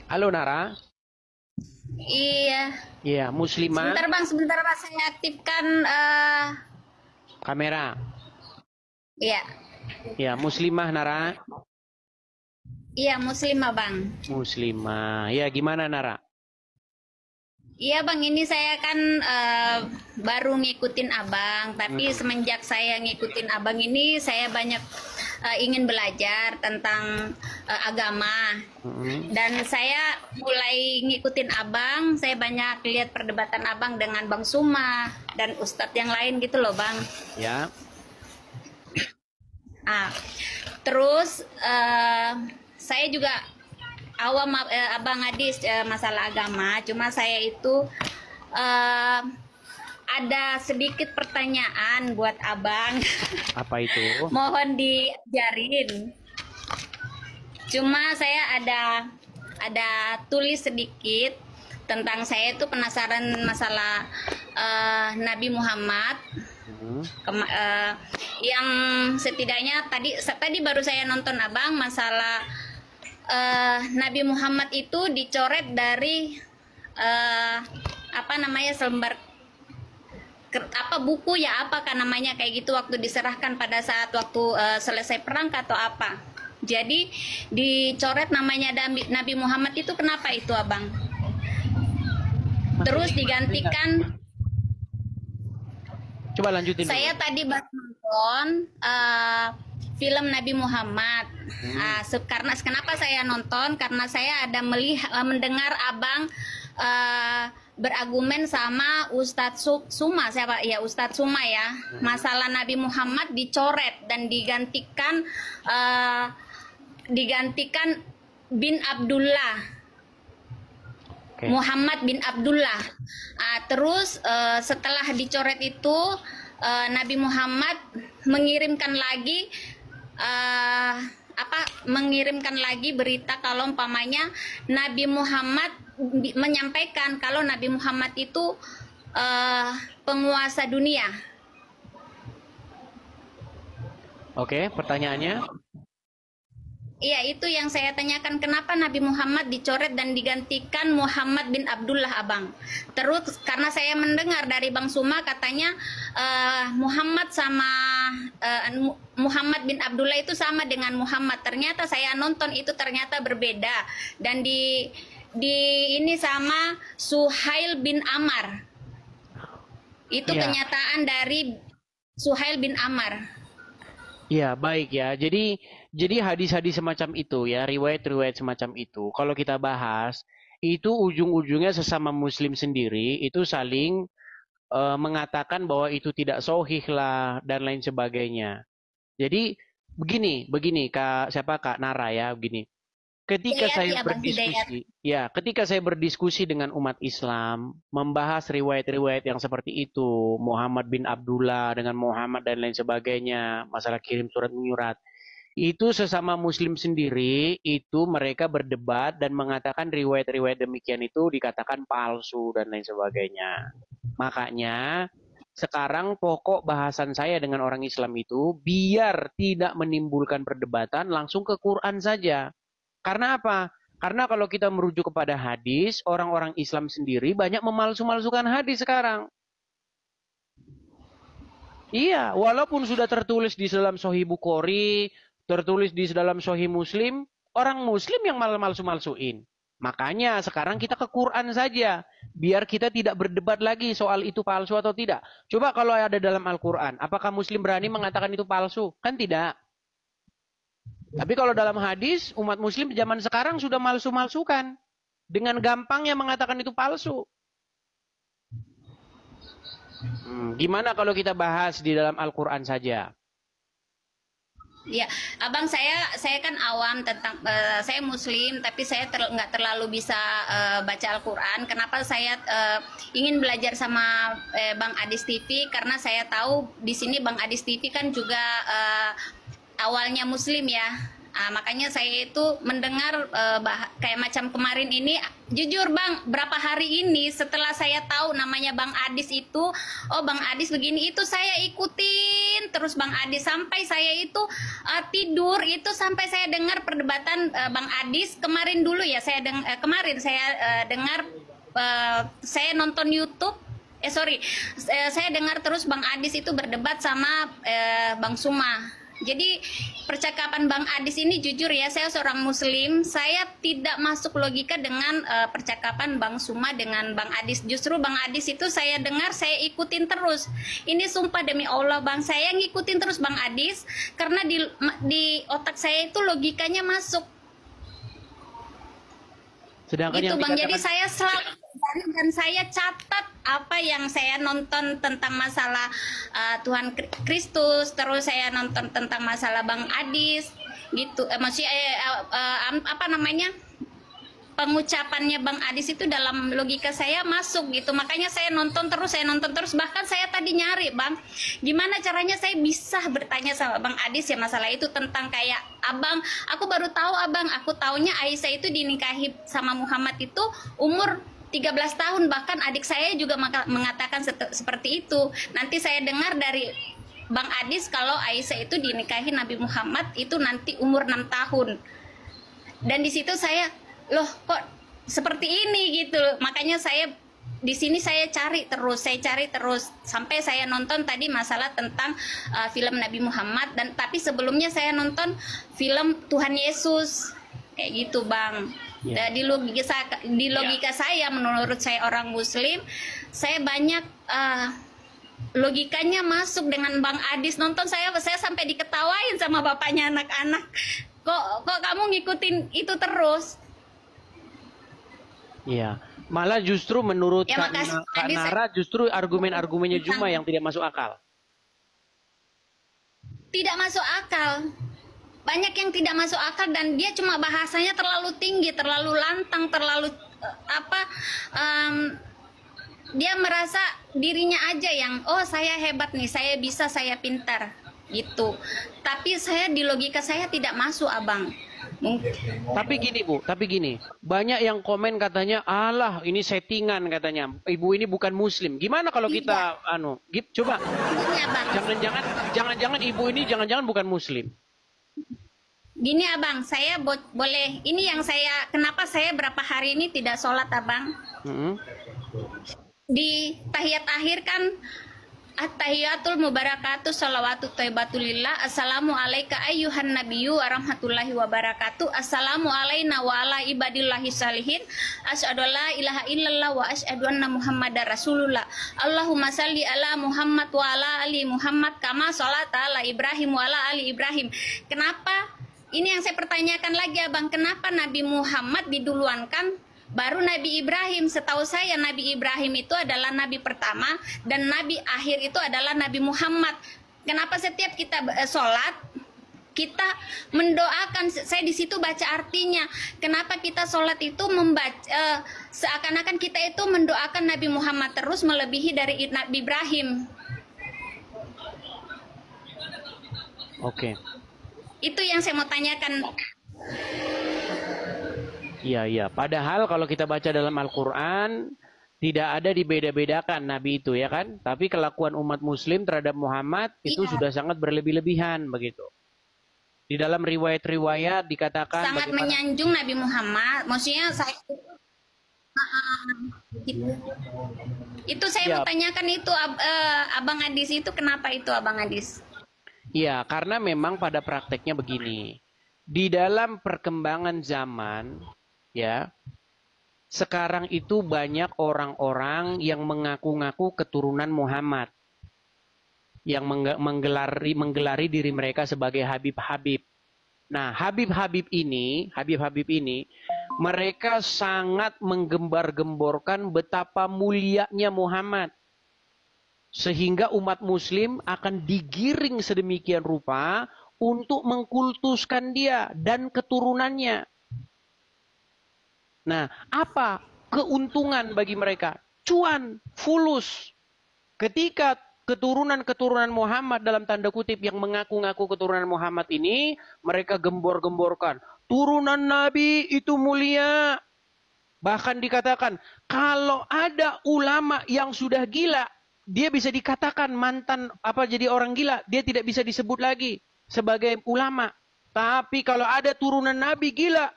Halo Nara. Iya. Iya, muslimah. Sebentar bang, saya aktifkan. Kamera. Iya, Ya, muslimah Nara. iya muslimah bang. Muslimah. Ya, gimana Nara? Iya bang, ini saya kan baru ngikutin abang, tapi Mm, semenjak saya ngikutin abang ini, saya banyak ingin belajar tentang agama. mm, Dan saya mulai ngikutin abang, saya banyak lihat perdebatan abang dengan Bang Suma dan Ustadz yang lain gitu loh bang. ya. Ah, terus saya juga awam abang Adis masalah agama. Cuma saya itu eh, ada sedikit pertanyaan buat abang. Apa itu? Mohon diajarin. Cuma saya ada tulis sedikit tentang saya itu penasaran masalah Nabi Muhammad. Mm, Yang setidaknya tadi baru saya nonton abang masalah Nabi Muhammad itu dicoret dari apa namanya selembar apa buku ya apa kan namanya kayak gitu waktu diserahkan pada saat waktu selesai perang atau apa. Jadi dicoret namanya Nabi Muhammad itu kenapa itu abang? Maksudnya Terus gimana? Saya nggak- digantikan. Coba lanjutin dulu. Saya tadi baru nonton film Nabi Muhammad. Mm, Karena kenapa saya nonton? Karena saya ada mendengar abang berargumen sama Ustadz Suma, siapa ya Ustadz Suma ya. mm, Masalah Nabi Muhammad dicoret dan eh, digantikan bin Abdullah. Oke. Muhammad bin Abdullah. Terus setelah dicoret itu Nabi Muhammad mengirimkan lagi mengirimkan lagi berita kalau umpamanya Nabi Muhammad menyampaikan kalau Nabi Muhammad itu eh, penguasa dunia. Oke, pertanyaannya? Iya, itu yang saya tanyakan kenapa Nabi Muhammad dicoret dan digantikan Muhammad bin Abdullah, Abang. Terus karena saya mendengar dari Bang Suma katanya Muhammad sama Muhammad bin Abdullah itu sama dengan Muhammad. Ternyata saya nonton itu ternyata berbeda dan di ini sama Suhail bin Amar. Itu Iya. kenyataan dari Suhail bin Amar. Iya, baik ya. Jadi hadis-hadis semacam itu ya, riwayat-riwayat semacam itu, kalau kita bahas, itu ujung-ujungnya sesama muslim sendiri itu saling mengatakan bahwa itu tidak sahih lah dan lain sebagainya. Jadi begini Kak, siapa Kak Nara ya, begini. Ketika Hidayat saya ya Bang Hidayat. berdiskusi, ya, ketika saya berdiskusi dengan umat Islam, membahas riwayat-riwayat yang seperti itu, Muhammad bin Abdullah dengan Muhammad dan lain sebagainya, masalah kirim surat menyurat, itu sesama Muslim sendiri, itu mereka berdebat dan mengatakan riwayat-riwayat demikian itu dikatakan palsu dan lain sebagainya. Makanya sekarang pokok bahasan saya dengan orang Islam itu biar tidak menimbulkan perdebatan langsung ke Quran saja. Karena apa? Karena kalau kita merujuk kepada hadis, orang-orang Islam sendiri banyak memalsu-malsukan hadis sekarang. Iya, walaupun sudah tertulis di dalam Sahih Bukhari, tertulis di dalam Sahih Muslim, orang Muslim yang malah malsu-malsuin. Makanya sekarang kita ke Quran saja, biar kita tidak berdebat lagi soal itu palsu atau tidak. Coba kalau ada dalam Al-Quran, apakah Muslim berani mengatakan itu palsu? Kan tidak. Tapi kalau dalam hadis, umat muslim zaman sekarang sudah malsu-malsukan. Dengan gampangnya mengatakan itu palsu. Gimana kalau kita bahas di dalam Al-Quran saja? Ya, abang saya kan awam tentang saya Muslim, tapi saya nggak terlalu bisa baca Al-Quran. Kenapa saya ingin belajar sama Bang Adis TV? Karena saya tahu di sini Bang Adis TV kan juga awalnya Muslim ya. Makanya saya itu mendengar kayak macam kemarin ini, jujur Bang, berapa hari ini setelah saya tahu namanya Bang Adis itu, oh Bang Adis begini, itu saya ikutin terus Bang Adis sampai saya itu tidur itu, sampai saya dengar perdebatan Bang Adis kemarin dulu ya, kemarin saya dengar, saya nonton YouTube. Saya dengar terus Bang Adis itu berdebat sama Bang Suma. Jadi percakapan Bang Adis ini, jujur ya, saya seorang Muslim, saya tidak masuk logika dengan percakapan Bang Suma dengan Bang Adis. Justru Bang Adis itu saya dengar, saya ikutin terus. Ini sumpah demi Allah Bang, saya ngikutin terus Bang Adis karena di otak saya itu logikanya masuk. Sedangkan gitu yang Bang, dikatakan... jadi saya selalu dan saya catat apa yang saya nonton tentang masalah Tuhan Kristus, terus saya nonton tentang masalah Bang Adis gitu, maksudnya apa namanya, pengucapannya Bang Adis itu dalam logika saya masuk gitu. Makanya saya nonton terus, bahkan saya tadi nyari Bang, gimana caranya saya bisa bertanya sama Bang Adis ya masalah itu, tentang kayak Abang, aku baru tahu Abang, aku taunya Aisyah itu dinikahi sama Muhammad itu umur 13 tahun, bahkan adik saya juga mengatakan seperti itu. Nanti saya dengar dari Bang Adis kalau Aisyah itu dinikahi Nabi Muhammad itu nanti umur 6 tahun. Dan di situ saya, loh kok seperti ini gitu. Makanya saya di sini saya cari terus sampai saya nonton tadi masalah tentang film Nabi Muhammad, dan tapi sebelumnya saya nonton film Tuhan Yesus kayak gitu Bang. Ya. Di logika saya, menurut saya orang Muslim, saya banyak logikanya masuk dengan Bang Adis. Nonton saya sampai diketawain sama bapaknya anak-anak. Kok kamu ngikutin itu terus? Iya, malah justru menurut Ya, Kak Nara justru argumen-argumennya Juma yang tidak masuk akal. Tidak masuk akal. Banyak yang tidak masuk akal, dan dia cuma bahasanya terlalu tinggi, terlalu lantang, terlalu dia merasa dirinya aja yang, oh saya hebat nih, saya bisa, saya pintar gitu. Tapi saya di logika saya tidak masuk Abang. Tapi gini, banyak yang komen katanya, alah ini settingan katanya, ibu ini bukan Muslim. Gimana kalau kita coba, jangan-jangan ibu ini jangan-jangan bukan Muslim. Gini Abang, saya boleh, ini yang kenapa saya berapa hari ini tidak sholat Abang. Di tahiyat akhir kan, at-tahiyatul mubarakatuh salawatu thayyibatulillah, assalamu alaika ayyuhan nabiyyu warahmatullahi wabarakatuh, assalamu alaina wa ala ibadillahi salihin, asyhadu la ilaha illallah wa asyhadu anna muhammadar rasulullah, Allahumma salli ala Muhammad wa ala ali Muhammad kama sholata ala Ibrahim wa ala ali Ibrahim. Kenapa? Ini yang saya pertanyakan lagi Abang, kenapa Nabi Muhammad diduluankan baru Nabi Ibrahim? Setahu saya Nabi Ibrahim itu adalah Nabi pertama dan Nabi akhir itu adalah Nabi Muhammad. Kenapa setiap kita sholat kita mendoakan? Saya di situ baca artinya. Kenapa kita sholat itu membaca seakan-akan kita itu mendoakan Nabi Muhammad terus melebihi dari Nabi Ibrahim? Oke. Itu yang saya mau tanyakan. Iya. Padahal kalau kita baca dalam Al-Quran, tidak ada dibeda-bedakan Nabi itu ya kan. Tapi kelakuan umat Muslim terhadap Muhammad itu sudah sangat berlebih-lebihan begitu. Di dalam riwayat-riwayat dikatakan sangat menyanjung Nabi Muhammad. Maksudnya saya itu saya mau tanyakan itu Abang Adis itu kenapa itu Abang Adis? Iya, karena memang pada prakteknya begini. Di dalam perkembangan zaman, ya, sekarang itu banyak orang-orang yang mengaku-ngaku keturunan Muhammad. Yang menggelari diri mereka sebagai Habib-Habib. Nah, Habib-Habib ini, mereka sangat menggembar-gemborkan betapa mulianya Muhammad. Sehingga umat Muslim akan digiring sedemikian rupa untuk mengkultuskan dia dan keturunannya. Nah, apa keuntungan bagi mereka? Cuan, fulus. Ketika keturunan-keturunan Muhammad dalam tanda kutip yang mengaku-ngaku keturunan Muhammad ini, mereka gembor-gemborkan. Turunan Nabi itu mulia. Bahkan dikatakan, kalau ada ulama yang sudah gila, dia bisa dikatakan mantan jadi orang gila, dia tidak bisa disebut lagi sebagai ulama. Tapi kalau ada turunan Nabi gila,